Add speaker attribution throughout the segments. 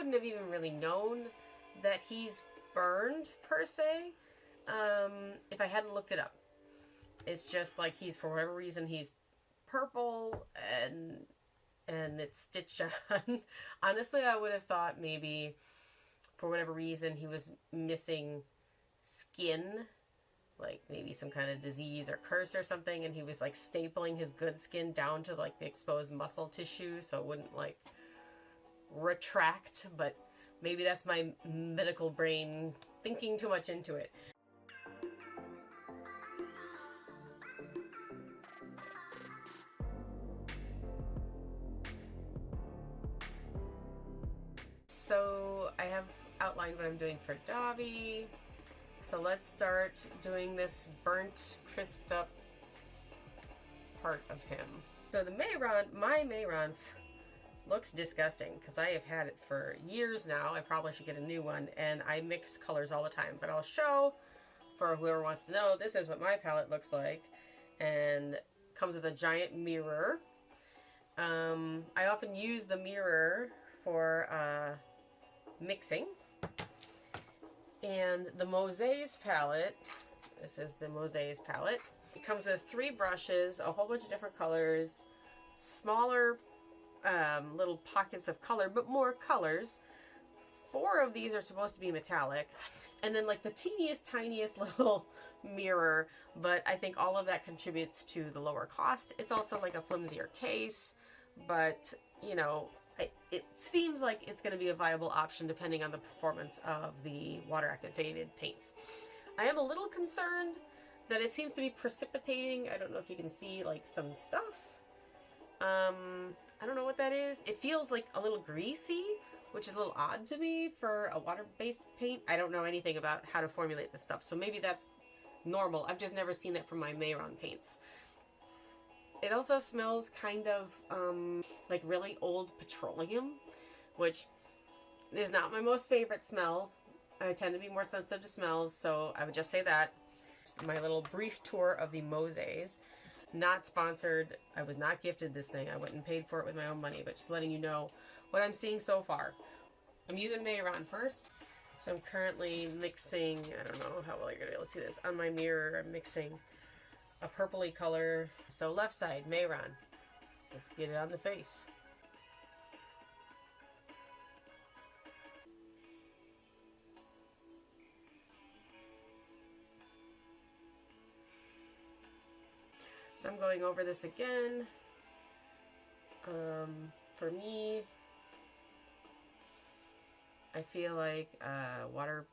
Speaker 1: wouldn't have even really known that he's burned per se if I hadn't looked it up. It's just like he's, for whatever reason, he's purple and it's stitched on. Honestly, I would have thought maybe for whatever reason he was missing skin, like maybe some kind of disease or curse or something, and he was like stapling his good skin down to like the exposed muscle tissue so it wouldn't like retract. But maybe that's my medical brain thinking too much into it. So I have outlined what I'm doing for Dabi. So let's start doing this burnt, crisped up part of him. So the Mehron, my Mehron, looks disgusting because I have had it for years now. I probably should get a new one, and I mix colors all the time. But I'll show, for whoever wants to know, this is what my palette looks like, and comes with a giant mirror. I often use the mirror for mixing. And the Mosaiz palette, this is the Mosaiz palette. It comes with 3 brushes, a whole bunch of different colors, smaller little pockets of color, but more colors. 4 of these are supposed to be metallic. And then like the teeniest, tiniest little mirror, but I think all of that contributes to the lower cost. It's also like a flimsier case, but you know, it seems like it's going to be a viable option depending on the performance of the water activated paints. I am a little concerned that it seems to be precipitating. I don't know if you can see like some stuff. I don't know what that is. It feels like a little greasy, which is a little odd to me for a water-based paint. I don't know anything about how to formulate this stuff, so maybe that's normal. I've just never seen it from my Mehron paints. It also smells kind of like really old petroleum, which is not my most favorite smell. I tend to be more sensitive to smells, so I would just say that. My little brief tour of the Mosaiz. Not sponsored. I was not gifted this thing. I went and paid for it with my own money, but just letting you know what I'm seeing so far. I'm using Mehron first. So I'm currently mixing, I don't know how well you're going to be able to see this, on my mirror I'm mixing a purpley color. So left side, Mehron. Let's get it on the face. So I'm going over this again. For me, I feel like water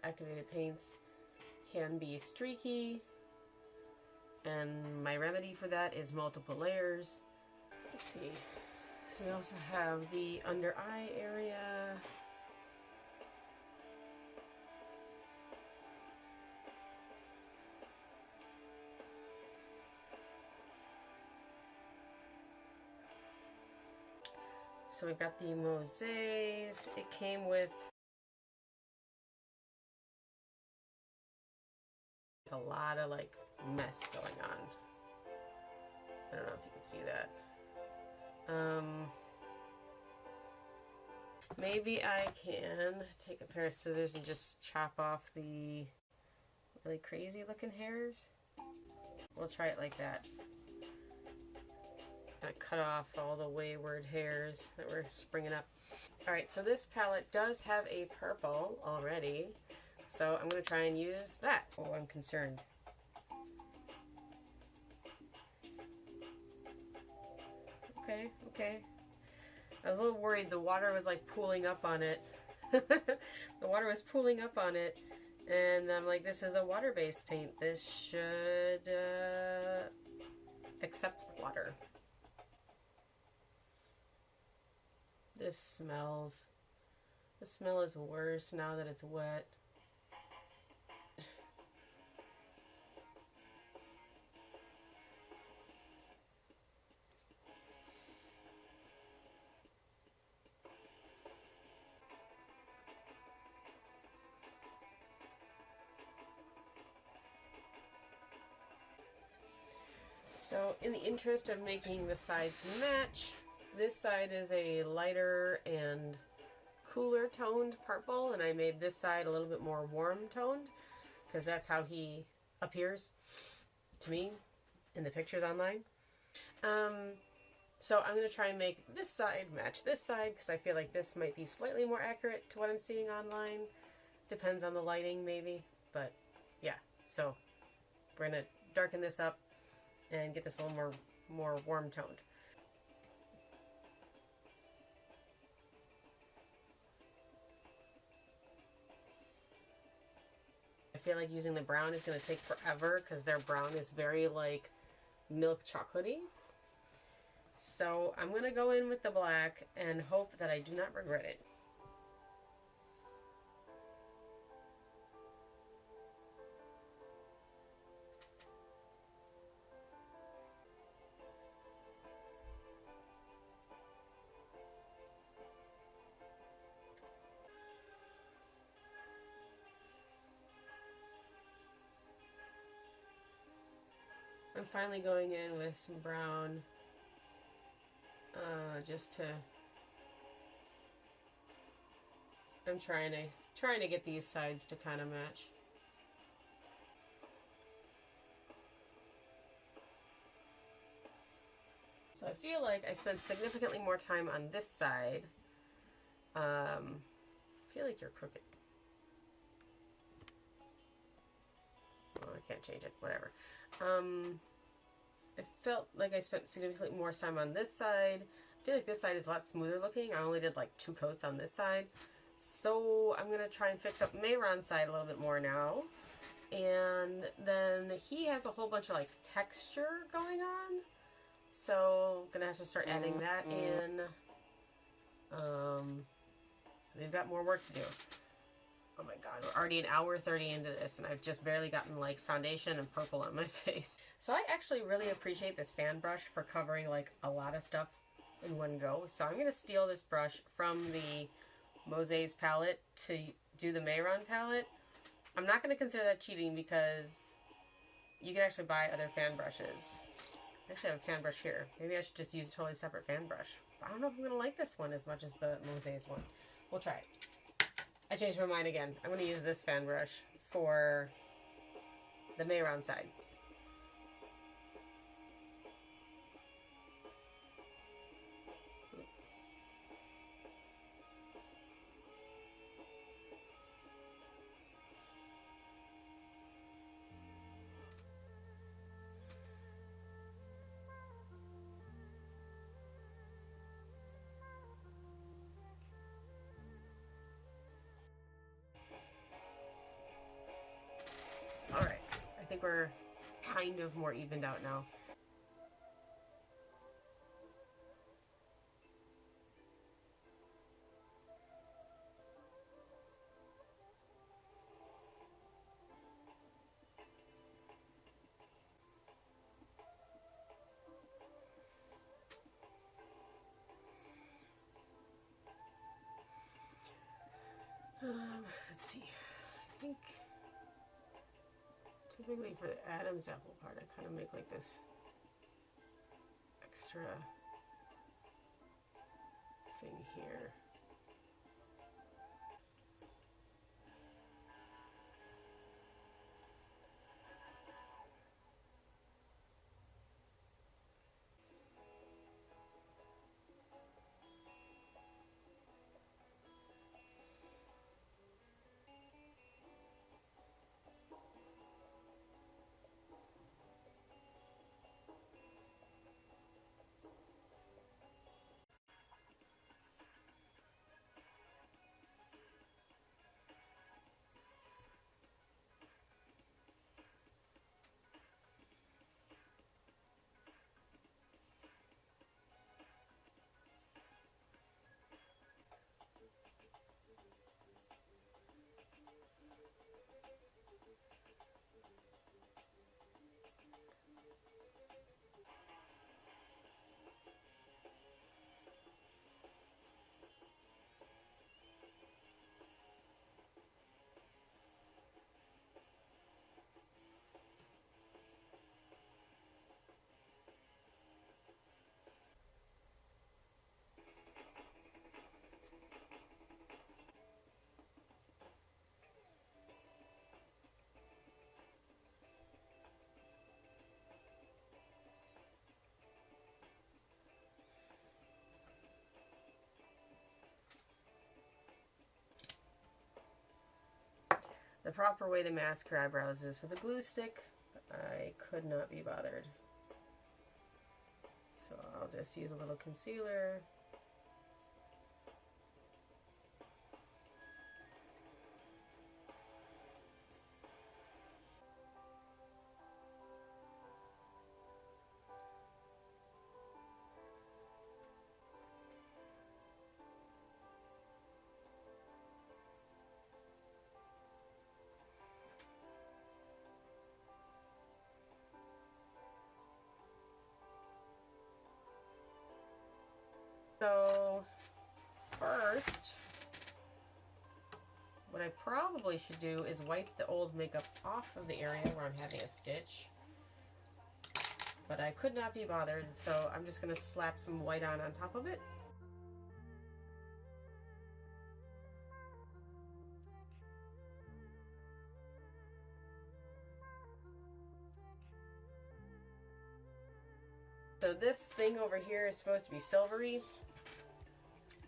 Speaker 1: activated paints can be streaky, and my remedy for that is multiple layers. Let's see. So we also have the under eye area. So we've got the Mosaiz. It came with a lot of like mess going on. I don't know if you can see that. Maybe I can take a pair of scissors and just chop off the really crazy looking hairs. We'll try it like that. Kind of cut off all the wayward hairs that were springing up. Alright, so this palette does have a purple already, so I'm going to try and use that. Oh, I'm concerned. Okay. I was a little worried. The water was like pooling up on it. The water was pooling up on it, and I'm like, this is a water-based paint. This should accept the water. The smell is worse now that it's wet. So in the interest of making the sides match, this side is a lighter and and cooler toned purple, and I made this side a little bit more warm toned because that's how he appears to me in the pictures online. So I'm going to try and make this side match this side because I feel like this might be slightly more accurate to what I'm seeing online. Depends on the lighting maybe, but yeah. So we're going to darken this up and get this a little more warm toned. I feel like using the brown is going to take forever because their brown is very like milk chocolatey. So I'm going to go in with the black and hope that I do not regret it. I'm finally going in with some brown just to, I'm trying to get these sides to kind of match. So I feel like I spent significantly more time on this side. I feel like you're crooked. Oh, I can't change it, whatever. I felt like I spent significantly more time on this side. I feel like this side is a lot smoother looking. I only did like 2 coats on this side. So I'm going to try and fix up Mehron's side a little bit more now. And then he has a whole bunch of like texture going on. So I'm going to have to start adding that in. So we've got more work to do. Oh my god, we're already an hour 30 into this and I've just barely gotten like foundation and purple on my face. So I actually really appreciate this fan brush for covering like a lot of stuff in one go. So I'm going to steal this brush from the Mosaiz palette to do the Mehron palette. I'm not going to consider that cheating because you can actually buy other fan brushes. I actually have a fan brush here. Maybe I should just use a totally separate fan brush. I don't know if I'm going to like this one as much as the Mosaiz one. We'll try it. I changed my mind again. I'm going to use this fan brush for the Mehron side. Alright, I think we're kind of more evened out now. Let's see, I think typically for the Adam's apple part, I kind of make like this extra thing here. The proper way to mask her eyebrows is with a glue stick. I could not be bothered. So I'll just use a little concealer. So first, what I probably should do is wipe the old makeup off of the area where I'm having a stitch. But I could not be bothered, so I'm just going to slap some white on top of it. So this thing over here is supposed to be silvery.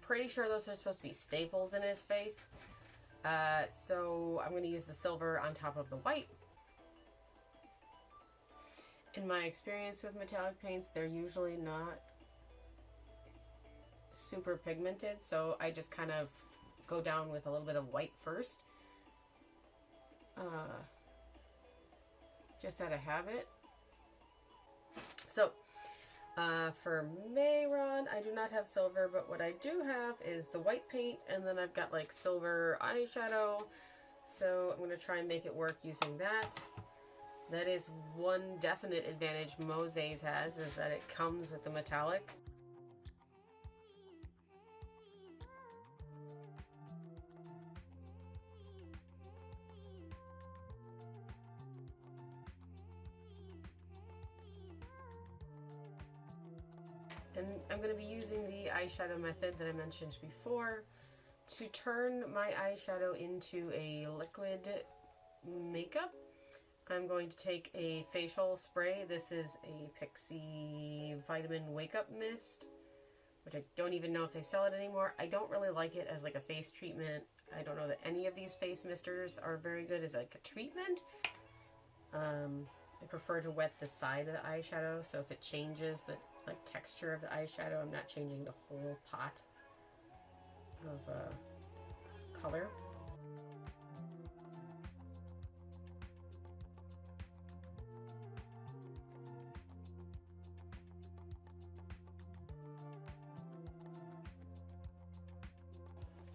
Speaker 1: Pretty sure those are supposed to be staples in his face. So I'm going to use the silver on top of the white. In my experience with metallic paints, they're usually not super pigmented, so I just kind of go down with a little bit of white first. Just out of habit. So for Mehron, I do not have silver, but what I do have is the white paint, and then I've got like silver eyeshadow, so I'm going to try and make it work using that. That is one definite advantage Mosaiz has, is that it comes with the metallic. And I'm going to be using the eyeshadow method that I mentioned before to turn my eyeshadow into a liquid makeup. I'm going to take a facial spray. This is a Pixie Vitamin Wake Up Mist, which I don't even know if they sell it anymore. I don't really like it as like a face treatment. I don't know that any of these face misters are very good as like a treatment. I prefer to wet the side of the eyeshadow, so if it changes the like texture of the eyeshadow, I'm not changing the whole pot of color.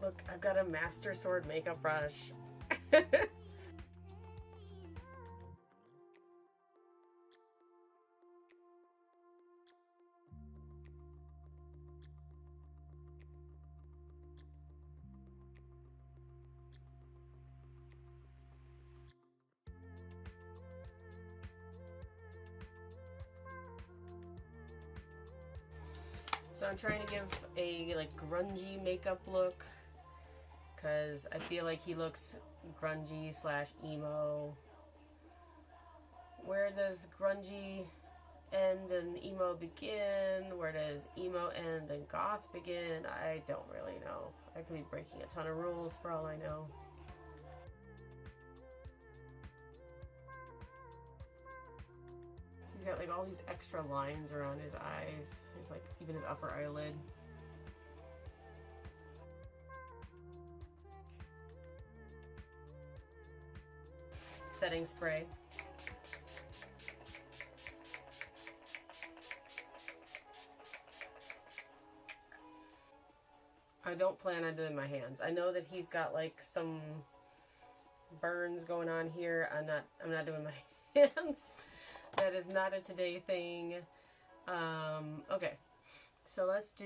Speaker 1: Look, I've got a Master Sword makeup brush. So I'm trying to give a like grungy makeup look, because I feel like he looks grungy slash emo. Where does grungy end and emo begin? Where does emo end and goth begin? I don't really know. I could be breaking a ton of rules for all I know. He's got like all these extra lines around his eyes. He's like even his upper eyelid. Setting spray. I don't plan on doing my hands. I know that he's got like some burns going on here. I'm not doing my hands. That is not a today thing. Okay, so let's do,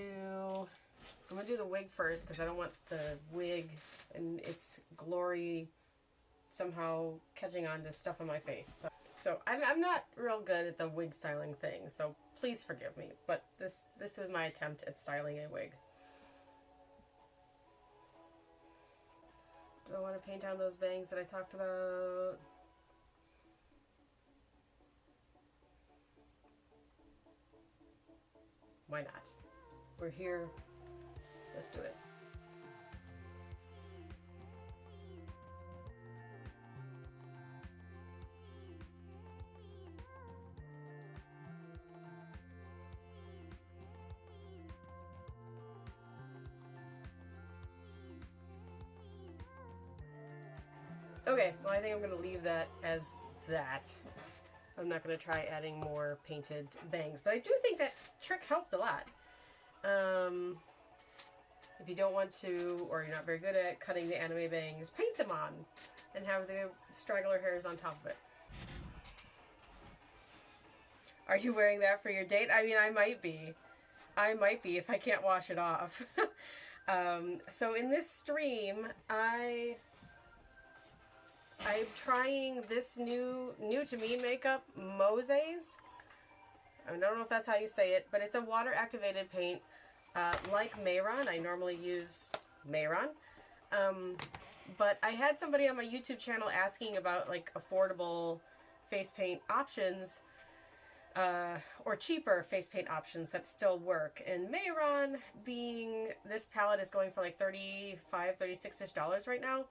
Speaker 1: I'm gonna do the wig first because I don't want the wig and its glory somehow catching on to stuff on my face. So I'm not real good at the wig styling thing, so please forgive me, but this was my attempt at styling a wig. Do I want to paint down those bangs that I talked about? Why not? We're here. Let's do it. Okay, well I think I'm going to leave that as that. I'm not going to try adding more painted bangs, but I do think that trick helped a lot. If you don't want to, or you're not very good at cutting the anime bangs, paint them on and have the straggler hairs on top of it. Are you wearing that for your date? I mean, I might be. I might be if I can't wash it off. So in this stream, I'm trying this new to me makeup, Mosaiz. I don't know if that's how you say it, but it's a water activated paint, like Mehron. I normally use Mehron. But I had somebody on my YouTube channel asking about like affordable face paint options, or cheaper face paint options that still work. And Mehron, being this palette is going for like $35, $36-ish right now.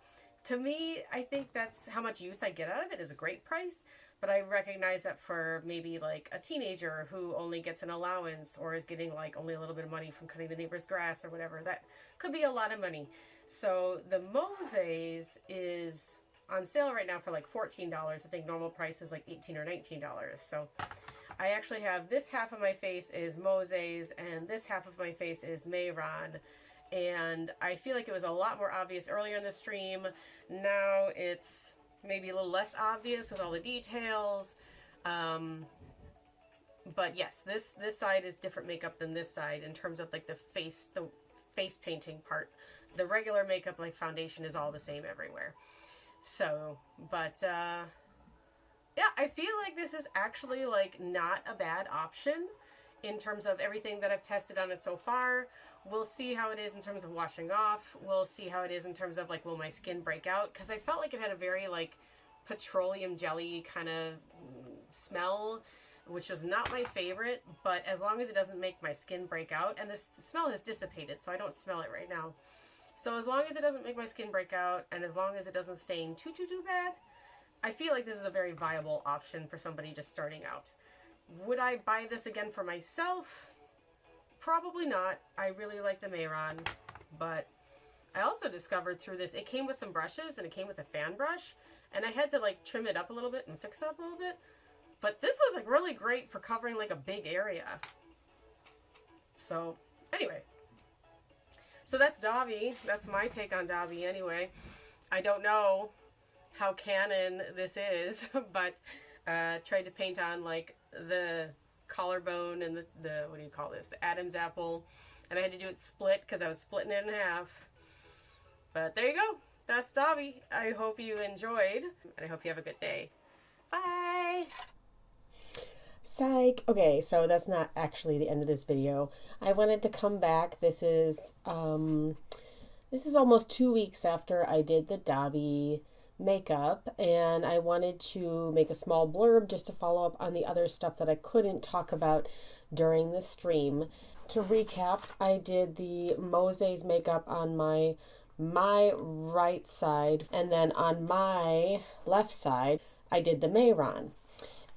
Speaker 1: To me, I think that's how much use I get out of it is a great price. But I recognize that for maybe like a teenager who only gets an allowance or is getting like only a little bit of money from cutting the neighbor's grass or whatever, that could be a lot of money. So the Mosaiz is on sale right now for like $14. I think normal price is like $18 or $19. So I actually have this half of my face is Mosaiz and this half of my face is Mehron. And I feel like it was a lot more obvious earlier in the stream. Now it's maybe a little less obvious with all the details. But yes, this side is different makeup than this side in terms of like the face painting part. The regular makeup, like foundation, is all the same everywhere. So, but yeah, I feel like this is actually like not a bad option in terms of everything that I've tested on it so far. We'll see how it is in terms of washing off. We'll see how it is in terms of like, will my skin break out? Because I felt like it had a very like petroleum jelly kind of smell, which was not my favorite, but as long as it doesn't make my skin break out, and the smell has dissipated, so I don't smell it right now. So as long as it doesn't make my skin break out, and as long as it doesn't stain too bad, I feel like this is a very viable option for somebody just starting out. Would I buy this again for myself? Probably not. I really like the Mehron, but I also discovered through this, it came with some brushes and it came with a fan brush, and I had to like trim it up a little bit and fix it up a little bit. But this was like really great for covering like a big area. So anyway, so that's Dabi. That's my take on Dabi anyway. I don't know how canon this is, but tried to paint on like the collarbone and the what do you call this? The Adam's apple. And I had to do it split because I was splitting it in half. But there you go. That's Dabi. I hope you enjoyed, and I hope you have a good day. Bye!
Speaker 2: Psych. Okay, so that's not actually the end of this video. I wanted to come back. This is almost 2 weeks after I did the Dabi makeup, and I wanted to make a small blurb just to follow up on the other stuff that I couldn't talk about during the stream. To recap, I did the Mosaiz makeup on my right side, and then on my left side I did the Mehron.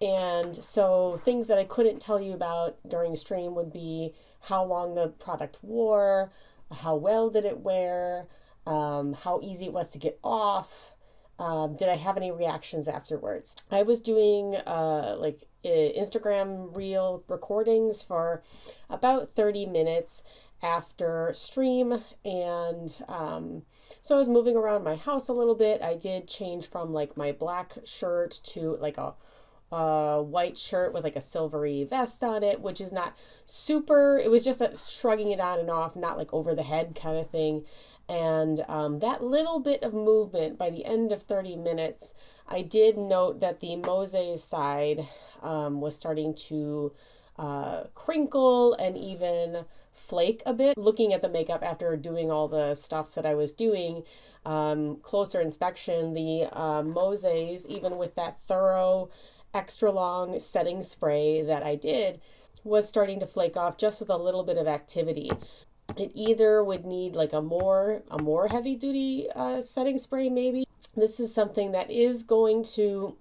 Speaker 2: And so things that I couldn't tell you about during stream would be how long the product wore, how well did it wear, how easy it was to get off, did I have any reactions afterwards. I was doing like Instagram reel recordings for about 30 minutes after stream, and so I was moving around my house a little bit. I did change from like my black shirt to like a white shirt with like a silvery vest on it, which is not super, it was just shrugging it on and off, not like over the head kind of thing. And that little bit of movement by the end of 30 minutes, I did note that the Mosaiz side was starting to crinkle and even flake a bit. Looking at the makeup after doing all the stuff that I was doing, closer inspection, the Mosaiz, even with that thorough extra long setting spray that I did, was starting to flake off just with a little bit of activity. It either would need like a more heavy duty setting spray maybe. This is something that is going to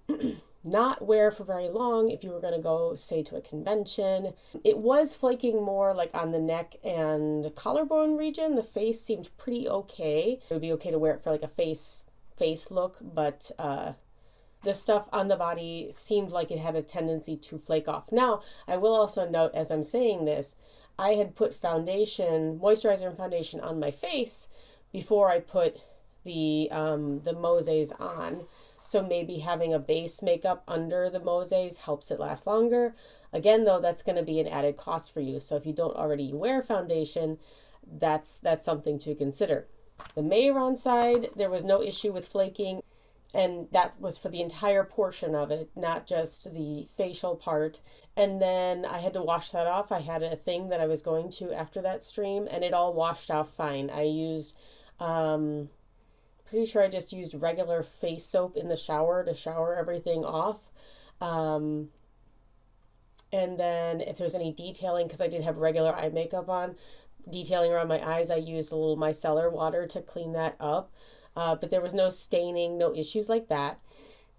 Speaker 2: not wear for very long if you were going to go, say, to a convention. It was flaking more like on the neck and collarbone region. The face seemed pretty okay. It would be okay to wear it for like a face face look, but the stuff on the body seemed like it had a tendency to flake off. Now, I will also note as I'm saying this, I had put foundation, moisturizer and foundation on my face before I put the Mosaiz on. So maybe having a base makeup under the Mosaiz helps it last longer. Again, though, that's going to be an added cost for you. So if you don't already wear foundation, that's something to consider. The Mehron side, there was no issue with flaking, and that was for the entire portion of it, not just the facial part. And then I had to wash that off. I had a thing that I was going to after that stream, and it all washed off fine. I used, pretty sure I just used regular face soap in the shower to shower everything off. And then if there's any detailing, because I did have regular eye makeup on, detailing around my eyes, I used a little micellar water to clean that up. But there was no staining, no issues like that.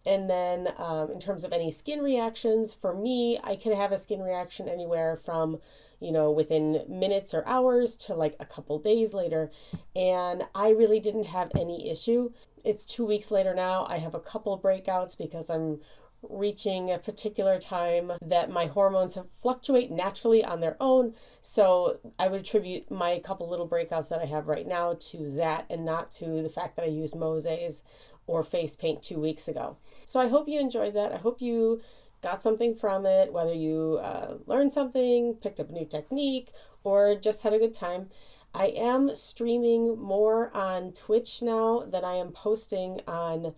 Speaker 2: And then in terms of any skin reactions, for me, I can have a skin reaction anywhere from, within minutes or hours to like a couple days later. And I really didn't have any issue. It's 2 weeks later now. I have a couple breakouts because I'm reaching a particular time that my hormones fluctuate naturally on their own. So I would attribute my couple little breakouts that I have right now to that and not to the fact that I used Mosaiz or face paint 2 weeks ago. So I hope you enjoyed that. I hope you got something from it, whether you learned something, picked up a new technique, or just had a good time. I am streaming more on Twitch now than I am posting on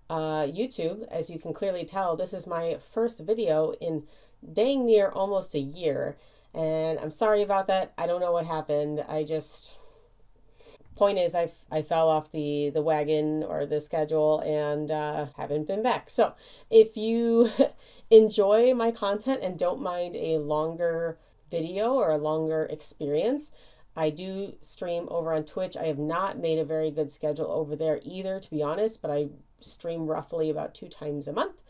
Speaker 2: YouTube. As you can clearly tell, this is my first video in dang near almost a year, and I'm sorry about that. I don't know what happened. Point is, I fell off the wagon or the schedule and haven't been back. So if you enjoy my content and don't mind a longer video or a longer experience, I do stream over on Twitch. I have not made a very good schedule over there either, to be honest, but I stream roughly about 2 times a month.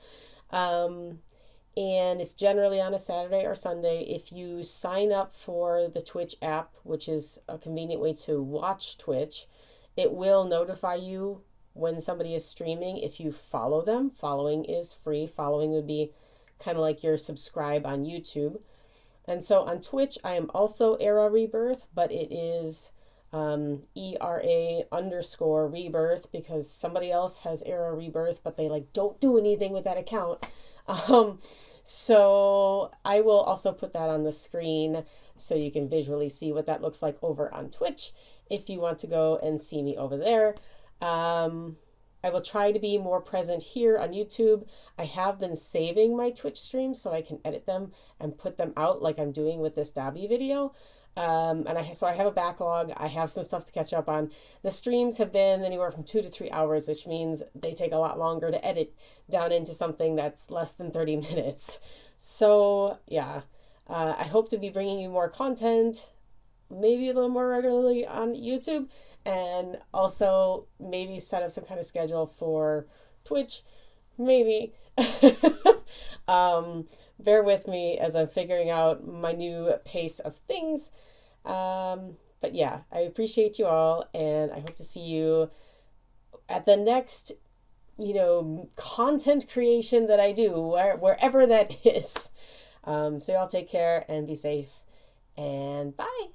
Speaker 2: And it's generally on a Saturday or Sunday. If you sign up for the Twitch app, which is a convenient way to watch Twitch, it will notify you when somebody is streaming if you follow them. Following is free. Following would be kind of like your subscribe on YouTube. And so on Twitch, I am also EraRebirth, but it is ERA_rebirth because somebody else has EraRebirth, but they don't do anything with that account. So I will also put that on the screen so you can visually see what that looks like over on Twitch if you want to go and see me over there. I will try to be more present here on YouTube. I have been saving my Twitch streams so I can edit them and put them out like I'm doing with this Dabi video. So I have a backlog. I have some stuff to catch up on. The streams have been anywhere from 2 to 3 hours, which means they take a lot longer to edit down into something that's less than 30 minutes. So yeah, I hope to be bringing you more content, maybe a little more regularly on YouTube, and also maybe set up some kind of schedule for Twitch, maybe. Bear with me as I'm figuring out my new pace of things. But yeah, I appreciate you all, and I hope to see you at the next, content creation that I do, wherever that is. So y'all take care and be safe, and bye.